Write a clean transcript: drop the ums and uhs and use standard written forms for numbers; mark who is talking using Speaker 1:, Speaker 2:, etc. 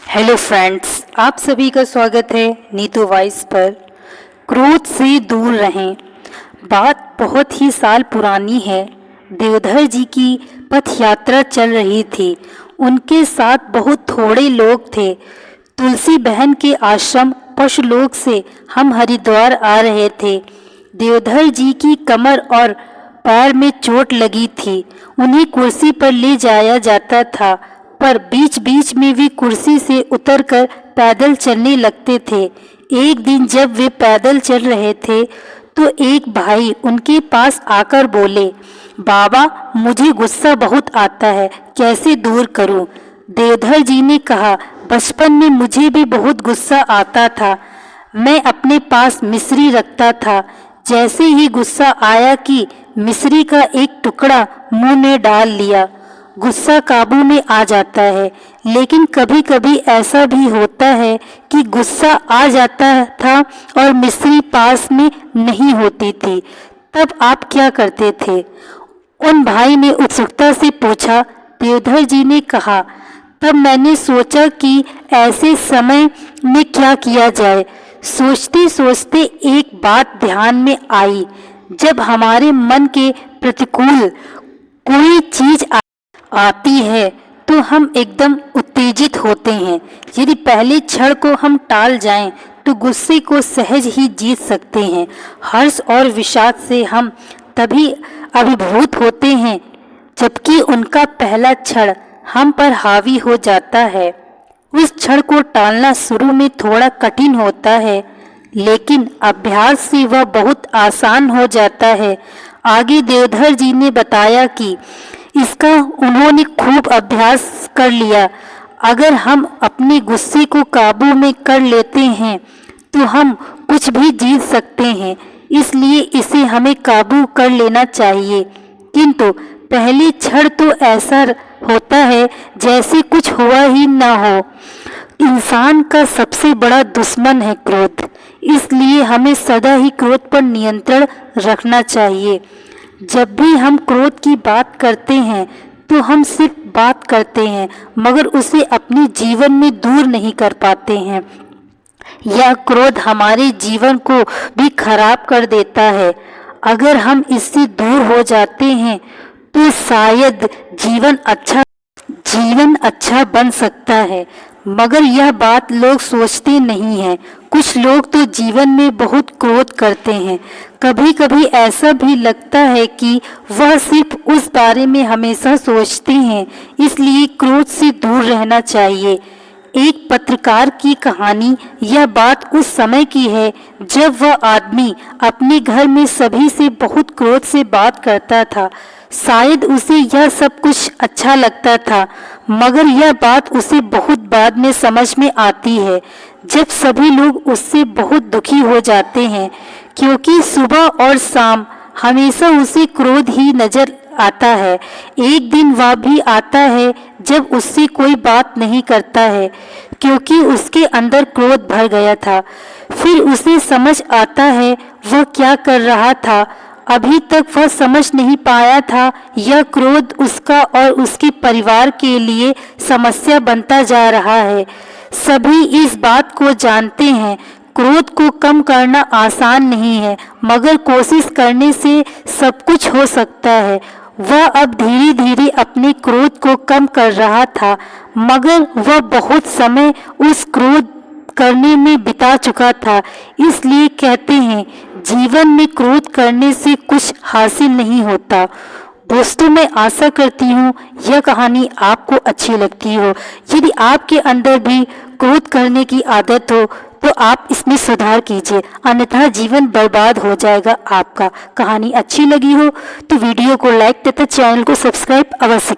Speaker 1: Hello friends, आप सभी का स्वागत है नीतू वॉइस पर। क्रोध से दूर रहें। बात बहुत ही साल पुरानी है। देवधर जी की पथ यात्रा चल रही थी। उनके साथ बहुत थोड़े लोग थे। तुलसी बहन के आश्रम पशुलोक से हम हरिद्वार आ रहे थे। देवधर जी की कमर और पैर में चोट लगी थी। उन्हें कुर्सी पर ले जाया जाता था, पर बीच बीच में वे कुर्सी से उतरकर पैदल चलने लगते थे। एक दिन जब वे पैदल चल रहे थे तो एक भाई उनके पास आकर बोले, बाबा मुझे गुस्सा बहुत आता है, कैसे दूर करूं? देवधर जी ने कहा, बचपन में मुझे भी बहुत गुस्सा आता था। मैं अपने पास मिश्री रखता था। जैसे ही गुस्सा आया कि मिश्री का एक टुकड़ा मुंह में डाल लिया, गुस्सा काबू में आ जाता है। लेकिन कभी कभी ऐसा भी होता है कि गुस्सा आ जाता था और मिश्री पास में नहीं होती थी, तब आप क्या करते थे? उन भाई ने उत्सुकता से पूछा। देवधर जी ने कहा, तब मैंने सोचा कि ऐसे समय में क्या किया जाए। सोचते सोचते एक बात ध्यान में आई। जब हमारे मन के प्रतिकूल कोई चीज आती है तो हम एकदम उत्तेजित होते हैं। यदि पहले क्षण को हम टाल जाएं तो गुस्से को सहज ही जीत सकते हैं। हर्ष और विषाद से हम तभी अभिभूत होते हैं जबकि उनका पहला क्षण हम पर हावी हो जाता है। उस क्षण को टालना शुरू में थोड़ा कठिन होता है, लेकिन अभ्यास से वह बहुत आसान हो जाता है। आगे देवधर जी ने बताया कि इसका उन्होंने खूब अभ्यास कर लिया। अगर हम अपने गुस्से को काबू में कर लेते हैं तो हम कुछ भी जीत सकते हैं। इसलिए इसे हमें काबू कर लेना चाहिए। किंतु पहले क्षण तो ऐसा होता है जैसे कुछ हुआ ही ना हो। इंसान का सबसे बड़ा दुश्मन है क्रोध। इसलिए हमें सदा ही क्रोध पर नियंत्रण रखना चाहिए। जब भी हम क्रोध की बात करते हैं तो हम सिर्फ बात करते हैं, मगर उसे अपने जीवन में दूर नहीं कर पाते हैं। यह क्रोध हमारे जीवन को भी खराब कर देता है। अगर हम इससे दूर हो जाते हैं तो शायद जीवन अच्छा बन सकता है, मगर यह बात लोग सोचते नहीं हैं। कुछ लोग तो जीवन में बहुत क्रोध करते हैं। कभी कभी ऐसा भी लगता है कि वह सिर्फ उस बारे में हमेशा सोचते हैं। इसलिए क्रोध से दूर रहना चाहिए। एक पत्रकार की कहानी। यह बात उस समय की है जब वह आदमी अपने घर में सभी से बहुत क्रोध से बात करता था। शायद उसे यह सब कुछ अच्छा लगता था, मगर यह बात उसे बहुत बाद में समझ में आती है, जब सभी लोग उससे बहुत दुखी हो जाते हैं, क्योंकि सुबह और शाम हमेशा उसे क्रोध ही नजर आता है। एक दिन वह भी आता है जब उससे कोई बात नहीं करता है, क्योंकि उसके अंदर क्रोध भर गया था। फिर उसे समझ आता है वह क्या कर रहा था। अभी तक वह समझ नहीं पाया था यह क्रोध उसका और उसके परिवार के लिए समस्या बनता जा रहा है। सभी इस बात को जानते हैं। क्रोध को कम करना आसान नहीं है, मगर कोशिश करने से सब कुछ हो सकता है। वह अब धीरे धीरे अपने क्रोध को कम कर रहा था, मगर वह बहुत समय उस क्रोध करने में बिता चुका था। इसलिए कहते हैं, जीवन में क्रोध करने से कुछ हासिल नहीं होता। दोस्तों, मैं आशा करती हूँ यह कहानी आपको अच्छी लगती हो। यदि आपके अंदर भी क्रोध करने की आदत हो तो आप इसमें सुधार कीजिए, अन्यथा जीवन बर्बाद हो जाएगा आपका। कहानी अच्छी लगी हो तो वीडियो को लाइक तथा चैनल को सब्सक्राइब अवश्य